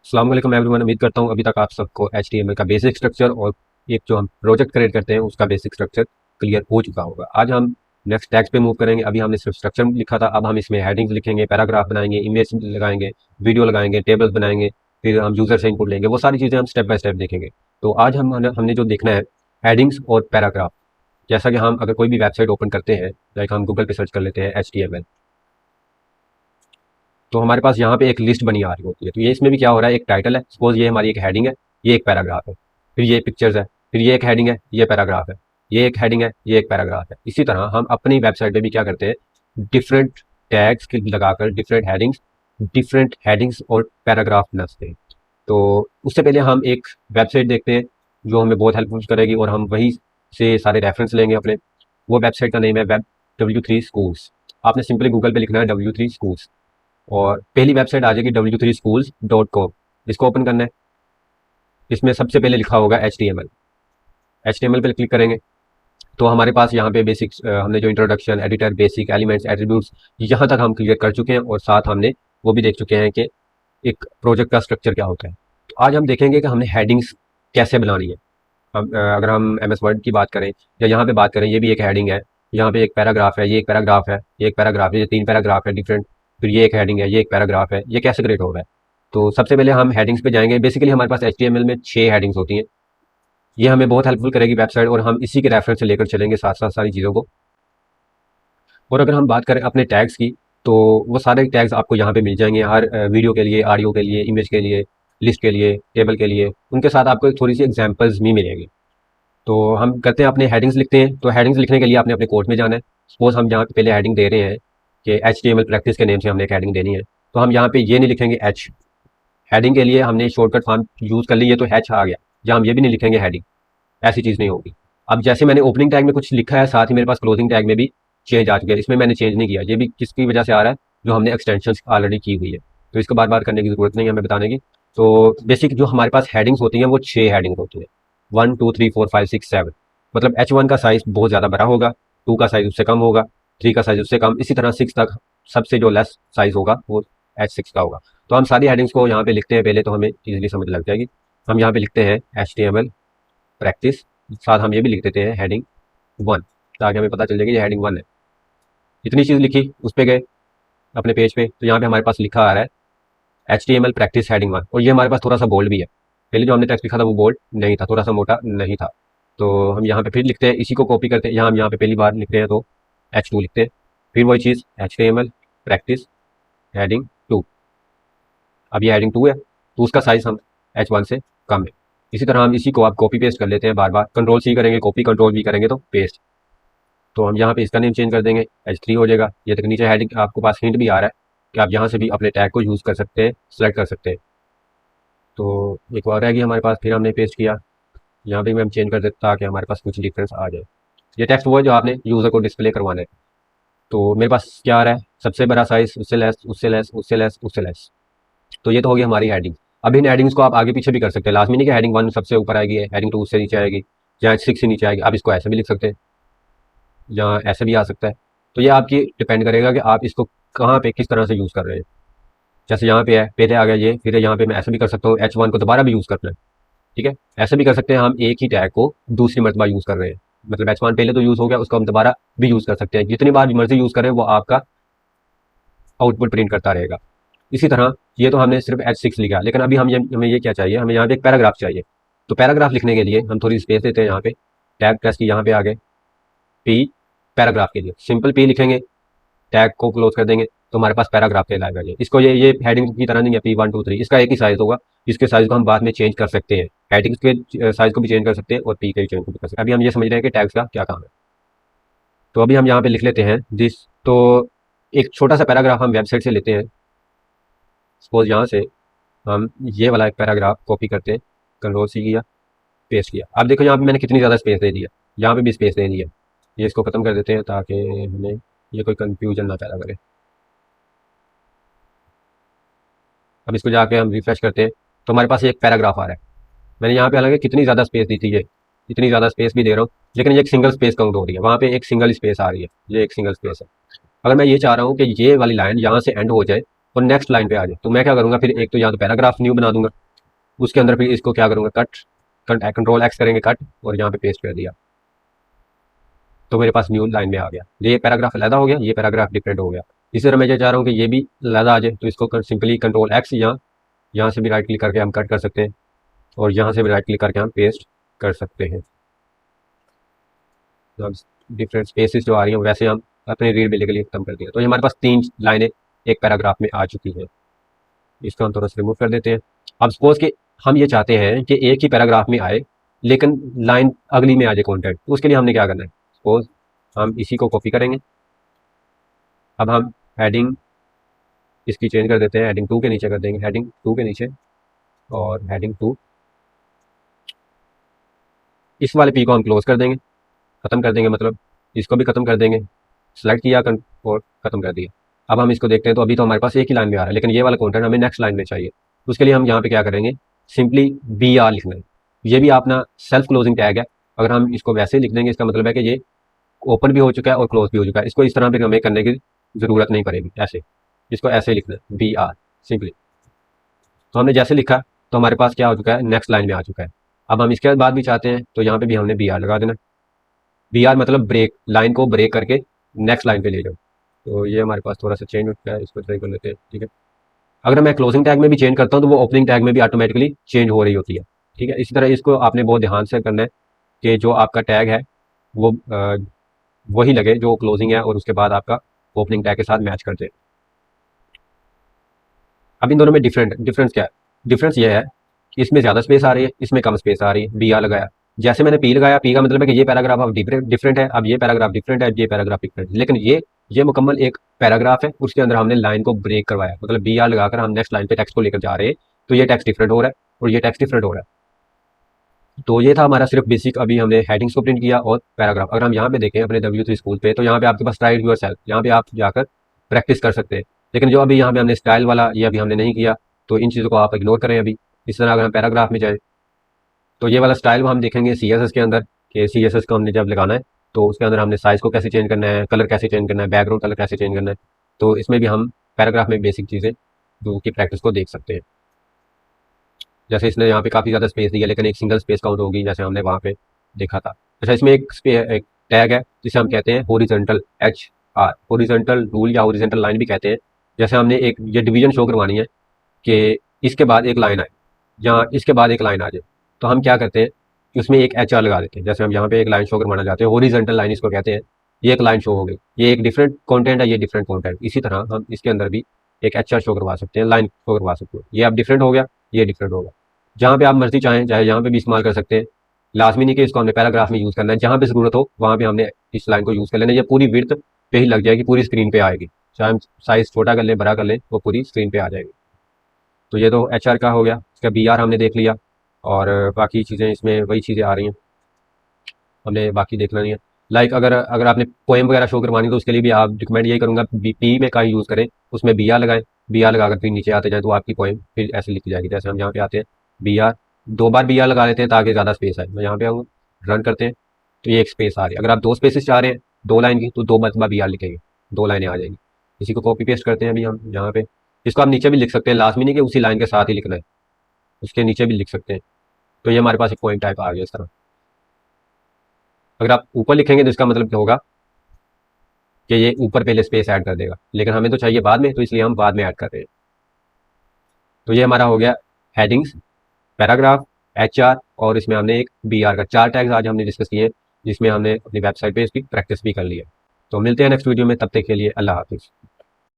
अस्सलाम वालेकुम एवरीवन। उम्मीद करता हूँ अभी तक आप सबको HTML का बेसिक स्ट्रक्चर और एक जो हम प्रोजेक्ट क्रिएट करते हैं उसका बेसिक स्ट्रक्चर क्लियर हो चुका होगा। आज हम नेक्स्ट टैग्स पे मूव करेंगे। अभी हमने सिर्फ स्ट्रक्चर लिखा था, अब हम इसमें हेडिंग्स लिखेंगे, पैराग्राफ बनाएंगे, इमेज लगाएंगे, वीडियो लगाएंगे, टेबल्स बनाएंगे, फिर हम यूजर से इनपुट लेंगे। वो सारी चीज़ें हम स्टेप बाय स्टेप देखेंगे। तो आज हमने जो देखना है हेडिंग्स और पैराग्राफ। जैसा कि हम अगर कोई भी वेबसाइट ओपन करते हैं, लाइक हम गूगल पे सर्च कर लेते हैं HTML, तो हमारे पास यहाँ पे एक लिस्ट बनी आ रही होती है। तो ये इसमें भी क्या हो रहा है, एक टाइटल है, सपोज ये हमारी एक हेडिंग है, ये एक पैराग्राफ है, फिर ये पिक्चर्स है, फिर ये एक हेडिंग है, ये पैराग्राफ है, ये एक हेडिंग है, ये एक पैराग्राफ है। इसी तरह हम अपनी वेबसाइट पे भी क्या करते हैं, डिफरेंट टैग्स लगाकर डिफरेंट हेडिंग्स और पैराग्राफ बनाते हैं। तो उससे पहले हम एक वेबसाइट देखते हैं जो हमें बहुत हेल्पफुल करेगी और हम वही से सारे रेफरेंस लेंगे अपने। वो वेबसाइट का नेम है वेब W3 स्कूल्स। आपने सिंपली गूगल पे लिखना है W3 स्कूल्स और पहली वेबसाइट आ जाएगी W3schools.com। इसको ओपन करना है। इसमें सबसे पहले लिखा होगा HTML पे क्लिक करेंगे तो हमारे पास यहाँ पे बेसिक्स, हमने जो introduction, editor, basic, elements, attributes, यहाँ तक हम क्लियर कर चुके हैं और साथ हमने वो भी देख चुके हैं कि एक प्रोजेक्ट का स्ट्रक्चर क्या होता है। तो आज हम देखेंगे कि हमने हेडिंग्स कैसे बनानी है। अगर हम MS वर्ड की बात करें या यहाँ पे बात करें, ये भी एक हेडिंग है, यहाँ पे एक पैराग्राफ है, ये एक पैराग्राफ है, ये एक पैराग्राफ है, ये 3 पैराग्राफ है डिफरेंट, फिर ये एक हेडिंग है, ये एक पैराग्राफ है। ये कैसे क्रिएट हो रहा है? तो सबसे पहले हम हेडिंग्स पे जाएंगे। बेसिकली हमारे पास HTML में 6 हेडिंग्स होती हैं। ये हमें बहुत हेल्पफुल करेगी वेबसाइट और हम इसी के रेफरेंस से लेकर चलेंगे साथ साथ सारी चीज़ों को। और अगर हम बात करें अपने टैग्स की, तो वो सारे टैग्स आपको यहाँ पे मिल जाएंगे, हर वीडियो के लिए, ऑडियो के लिए, इमेज के लिए, लिस्ट के लिए, टेबल के लिए। उनके साथ आपको थोड़ी सी एग्जाम्पल्स भी मिलेंगी। तो हम करते हैं, अपने हेडिंग्स लिखते हैं। तो हेडिंग्स लिखने के लिए आपने अपने कोर्स में जाना है। सपोज हम यहाँ पे पहले हेडिंग दे रहे हैं कि HTML प्रैक्टिस के नेम से हमने एक हेडिंग देनी है। तो हम यहाँ पे ये नहीं लिखेंगे H। हेडिंग के लिए हमने शॉर्टकट फॉर्म यूज कर ली है तो H आ गया। या हम ये भी नहीं लिखेंगे हेडिंग, ऐसी चीज़ नहीं होगी। अब जैसे मैंने ओपनिंग टैग में कुछ लिखा है, साथ ही मेरे पास क्लोजिंग टैग में भी चेंज आ चुका है। इसमें मैंने चेंज नहीं किया। ये भी किसकी वजह से आ रहा है, जो हमने एक्सटेंशन ऑलरेडी की हुई है। तो इसको बार बार करने की जरूरत नहीं है हमें बताने की। तो बेसिक जो हमारे पास हेडिंग्स होती हैं वो 6 हेडिंग्स होती हैं, 1 2 3 4 5 6 7। मतलब H1 का साइज बहुत ज़्यादा बड़ा होगा, 2 का साइज उससे कम होगा, 3 का साइज उससे कम, इसी तरह 6 तक सबसे जो लेस साइज होगा वो H6 का होगा। तो हम सारी हेडिंग्स को यहाँ पे लिखते हैं पहले, तो हमें इजीली समझ लग जाएगी। हम यहाँ पे लिखते हैं HTML प्रैक्टिस, साथ हम ये भी लिख देते हैं हेडिंग 1, ताकि हमें पता चल जाएगी ये हेडिंग 1 है। इतनी चीज़ लिखी, उस पर गए अपने पेज पे, तो यहाँ पे हमारे पास लिखा आ रहा है HTML प्रैक्टिस हेडिंग 1 और ये हमारे पास थोड़ा सा बोल्ड भी है। पहले जो हमने टेक्स्ट लिखा था वो बोल्ड नहीं था, थोड़ा सा मोटा नहीं था। तो हम यहाँ पे फिर लिखते हैं, इसी को कॉपी करते हैं। यहाँ हम यहाँ पे पहली बार लिखते हैं तो H2 लिखते हैं, फिर वही चीज़ HTML प्रैक्टिस हेडिंग 2। अब ये हेडिंग 2 है तो उसका साइज हम H1 से कम है। इसी तरह हम इसी को आप कॉपी पेस्ट कर लेते हैं बार बार। कंट्रोल C करेंगे कॉपी, कंट्रोल V करेंगे तो पेस्ट। तो हम यहाँ पे इसका नेम चेंज कर देंगे, H3 हो जाएगा। ये तक नीचे हेडिंग आपको पास हिंट भी आ रहा है कि आप यहाँ से भी अपने टैग को यूज़ कर सकते हैं, सेलेक्ट कर सकते हैं। तो एक और रहेगी हमारे पास, फिर हमने पेस्ट किया, यहाँ पे भी हम चेंज कर देते ताकि हमारे पास कुछ डिफरेंस आ जाए। ये टेक्स्ट वो है जो आपने यूज़र को डिस्प्ले करवाना है। तो मेरे पास क्या आ रहा है, सबसे बड़ा साइज, उससे लेस, उससे लेस, उससे लेस, उससे लेस। तो ये तो होगी हमारी हेडिंग। अब इन हेडिंग्स को आप आगे पीछे भी कर सकते हैं। लास्ट में नहीं कि हेडिंग 1 सबसे ऊपर आएगी, हेडिंग 2 उससे नीचे आएगी, या H6 से नीचे आएगी। आप इसको ऐसे भी लिख सकते हैं या ऐसे भी आ सकता है। तो ये आपकी डिपेंड करेगा कि आप इसको कहाँ पे किस तरह से यूज़ कर रहे हैं। जैसे यहाँ पे है, पहले आ गया ये, फिर यहाँ पे मैं ऐसे भी कर सकता हूँ, H1 को दोबारा भी यूज़ करना है। ठीक है, ऐसे भी कर सकते हैं, हम एक ही टैग को दूसरी मरतबा यूज़ कर रहे हैं। मतलब H1 पहले तो यूज़ हो गया, उसको हम दोबारा भी यूज़ कर सकते हैं। जितनी बार भी मर्जी यूज़ करें वो आपका आउटपुट प्रिंट करता रहेगा। इसी तरह ये तो हमने सिर्फ H6 लिखा, लेकिन अभी हमें ये क्या चाहिए, हमें यहाँ पे एक पैराग्राफ चाहिए। तो पैराग्राफ लिखने के लिए हम थोड़ी स्पेस देते हैं। यहाँ पे टैग प्रेस की, यहाँ पे आ गए P, पैराग्राफ के लिए सिंपल P लिखेंगे, टैग को क्लोज कर देंगे तो हमारे पास पैराग्राफ कहलाएगा। ये इसको ये हेडिंग की तरह नहीं है P1 2 3, इसका एक ही साइज होगा। इसके साइज को हम बाद में चेंज कर सकते हैं, हेडिंग्स के साइज को भी चेंज कर सकते हैं और P के भी चेंज कर सकते हैं। अभी हम ये समझ रहे हैं कि टैग्स का क्या काम है। तो अभी हम यहाँ पे लिख लेते हैं दिस। तो एक छोटा सा पैराग्राफ हम वेबसाइट से लेते हैं। सपोज यहाँ से हम ये वाला एक पैराग्राफ कॉपी करते हैं, कंट्रोल C किया, पेस्ट किया। अब देखो यहाँ पे मैंने कितनी ज़्यादा स्पेस दे दी है, यहाँ पे भी स्पेस दे दी है। ये इसको ख़त्म कर देते हैं ताकि हमें ये कोई कंफ्यूजन ना पैदा करे। अब इसको जाके हम रिफ्रेश करते हैं तो हमारे पास एक पैराग्राफ आ रहा है। मैंने यहाँ पे हालांकि कितनी ज़्यादा स्पेस दी थी, ये इतनी ज़्यादा स्पेस भी दे रहा हूँ, लेकिन ये एक सिंगल स्पेस काउंट हो रही है। वहाँ पे एक सिंगल स्पेस आ रही है, ये एक सिंगल स्पेस है। अगर मैं ये चाह रहा हूँ कि ये वाली लाइन यहाँ से एंड हो जाए और नेक्स्ट लाइन पे आ जाए, तो मैं क्या करूँगा, फिर एक तो यहाँ तो पैराग्राफ न्यू बना दूंगा, उसके अंदर फिर इसको क्या करूँगा, कंट्रोल एक्स करेंगे, कट, और यहाँ पे पेस्ट कर दिया, तो मेरे पास न्यू लाइन में आ गया। ये पैराग्राफ अलग हो गया, ये पैराग्राफ डिफरेंट हो गया। इसी तरह मैं ये चाह रहा हूँ कि ये भी अलग आ जाए, तो इसको सिंपली कंट्रोल एक्स, यहाँ से भी राइट क्लिक करके हम कट कर सकते हैं, और यहाँ से भी राइट क्लिक करके हम पेस्ट कर सकते हैं। डिफरेंट स्पेसिस जो आ रही हैं वैसे हम अपने रीडेबिलिटी के लिए खत्म कर दिया। तो ये हमारे पास 3 लाइनें एक पैराग्राफ में आ चुकी हैं। इसको हम थोड़ा सा रिमूव कर देते हैं। अब सपोज कि हम ये चाहते हैं कि एक ही पैराग्राफ में आए लेकिन लाइन अगली में आ जाए कॉन्टेंट, तो उसके लिए हमने क्या करना है, सपोज हम इसी को कॉपी करेंगे। अब हम हेडिंग इसकी चेंज कर देते हैं, हेडिंग 2 के नीचे कर देंगे, हेडिंग 2 के नीचे, और हेडिंग 2, इस वाले पी को हम क्लोज कर देंगे, खत्म कर देंगे, मतलब इसको भी खत्म कर देंगे, सेलेक्ट किया और खत्म कर दिया। अब हम इसको देखते हैं, तो अभी तो हमारे पास एक ही लाइन में आ रहा है, लेकिन ये वाला कंटेंट हमें नेक्स्ट लाइन में चाहिए। उसके लिए हम यहाँ पे क्या करेंगे, सिंपली बी आर लिखना है। ये भी अपना सेल्फ क्लोजिंग टैग है। अगर हम इसको वैसे ही लिख देंगे, इसका मतलब है कि ये ओपन भी हो चुका है और क्लोज भी हो चुका है। इसको इस तरह पे हमें करने की जरूरत नहीं पड़ेगी, ऐसे इसको ऐसे लिखना है, बी आर सिंपली। तो हमने जैसे लिखा तो हमारे पास क्या हो चुका है, नेक्स्ट लाइन में आ चुका है। अब हम इसके बाद भी चाहते हैं, तो यहाँ पे भी हमने बी आर लगा देना। बी आर मतलब ब्रेक, लाइन को ब्रेक करके नेक्स्ट लाइन पे ले जाओ। तो ये हमारे पास थोड़ा सा चेंज हो चुका है, इसको ट्राई कर लेते हैं, ठीक है। अगर मैं क्लोजिंग टैग में भी चेंज करता हूँ तो वो ओपनिंग टैग में भी ऑटोमेटिकली चेंज हो रही होती है, ठीक है। इसी तरह इसको आपने बहुत ध्यान से करना है कि जो आपका टैग है वो वही लगे जो क्लोजिंग है, और उसके बाद आपका ओपनिंग टैग के साथ मैच कर दे। अब इन दोनों में डिफरेंस क्या है, डिफरेंस ये है कि इसमें ज़्यादा स्पेस आ रही है, इसमें कम स्पेस आ रही है। बी आर लगाया, जैसे मैंने पी लगाया, पी का मतलब है कि ये पैराग्राफ अब डिफरेंट है, अब ये पैराग्राफ डिफरेंट है, अब ये पैराग्राफ डिफरेंट है, लेकिन ये मुकम्मल एक पैराग्राफ है, उसके अंदर हमने लाइन को ब्रेक करवाया, मतलब बी आर लगाकर हम नेक्स्ट लाइन पे टेक्स्ट को लेकर जा रहे हैं, तो ये टेक्स्ट डिफरेंट हो रहा है और ये टेक्स्ट डिफरेंट हो रहा है। तो ये था हमारा सिर्फ बेसिक, अभी हमने हेडिंग्स को प्रिंट किया और पैराग्राफ। अगर हम यहाँ पे देखें अपने W3 स्कूल पे, तो यहाँ पे आपके पास राइट योर सेल्फ, यहाँ पे आप जाकर प्रैक्टिस कर सकते हैं। लेकिन जो अभी यहाँ पे हमने स्टाइल वाला, ये अभी हमने नहीं किया, तो इन चीज़ों को आप इग्नोर करें अभी। इस तरह अगर हम पैराग्राफ में जाए, तो ये वाला स्टाइल हम देखेंगे CSS के अंदर, कि CSS को हमने जब लगाना है तो उसके अंदर हमने साइज़ को कैसे चेंज करना है, कलर कैसे चेंज करना है, बैकग्राउंड कलर कैसे चेंज करना है। तो इसमें भी हम पैराग्राफ में बेसिक चीज़ें जो कि प्रैक्टिस को देख सकते हैं। जैसे इसने यहाँ पे काफ़ी ज़्यादा स्पेस दिया, लेकिन एक सिंगल स्पेस काउंट होगी, जैसे हमने वहाँ पे देखा था। अच्छा, इसमें एक टैग है जिसे हम कहते हैं हॉरिजॉन्टल, HR, हॉरिजॉन्टल रूल या हॉरिजॉन्टल लाइन भी कहते हैं। जैसे हमने एक ये डिवीजन शो करवानी है कि इसके बाद एक लाइन आए या इसके बाद एक लाइन आ जाए, तो हम क्या करते हैं कि उसमें एक HR लगा देते हैं। जैसे हम यहाँ पे एक लाइन शो करवाना चाहते हैं, हॉरिजॉन्टल लाइन इसको कहते हैं, ये एक लाइन शो हो गई, ये एक डिफरेंट कंटेंट है, ये डिफरेंट कंटेंट। इसी तरह हम इसके अंदर भी एक HR शो करवा सकते हैं, लाइन शो करवा सकते हैं। ये अब डिफरेंट हो गया, ये डिफरेंट होगा। जहाँ पे आप मर्जी चाहें चाहे यहाँ पे भी इस्तेमाल कर सकते हैं। लाजमी नहीं कि इसको हमने पैराग्राफ में यूज़ करना है, जहाँ पे ज़रूरत हो वहाँ पे हमने इस लाइन को यूज़ कर लेना है। ये पूरी विड्थ पे ही लग जाएगी, पूरी स्क्रीन पे आएगी, चाहे हम साइज़ छोटा कर लें बड़ा कर लें, वो पूरी स्क्रीन पे आ जाएगी। तो ये तो HR का हो गया। इसका BR हमने देख लिया, और बाकी चीज़ें इसमें वही चीज़ें आ रही हैं, हमने बाकी देखना नहीं है। लाइक अगर अगर आपने पोएम वगैरह शो करवानी, तो उसके लिए भी आप रिकमेंड यही करूँगा, पी में का ही यूज़ करें, उसमें BR लगाएं। BR लगाकर फिर नीचे आते जाए तो आपकी पोएम फिर ऐसे लिखी जाएगी। जैसे हम यहाँ पे आते हैं, BR 2 बार BR लगा लेते हैं ताकि ज़्यादा स्पेस आए। मैं यहाँ पे आऊँगा, रन करते हैं, तो ये एक स्पेस आ रही है। अगर आप 2 स्पेसेस चाह रहे हैं 2 लाइन की, तो 2 मरतबा BR लिखेंगे, 2 लाइनें आ जाएंगी। इसी को कॉपी पेस्ट करते हैं अभी हम यहाँ पे। इसको आप नीचे भी लिख सकते हैं, लाजमी नहीं कि उसी लाइन के साथ ही लिखना है, उसके नीचे भी लिख सकते हैं। तो ये हमारे पास एक पॉइंट टाइप आ गया इस तरह। अगर आप ऊपर लिखेंगे तो इसका मतलब क्या होगा कि ये ऊपर पहले स्पेस ऐड कर देगा, लेकिन हमें तो चाहिए बाद में, तो इसलिए हम बाद में ऐड कर रहे हैं। तो ये हमारा हो गया हेडिंग्स, पैराग्राफ, HR, और इसमें हमने एक BR का 4 टैग्स आज हमने डिस्कस किए, जिसमें हमने अपनी वेबसाइट पे इसकी प्रैक्टिस भी कर ली है। तो मिलते हैं नेक्स्ट वीडियो में, तब तक के लिए अल्लाह हाफिज़।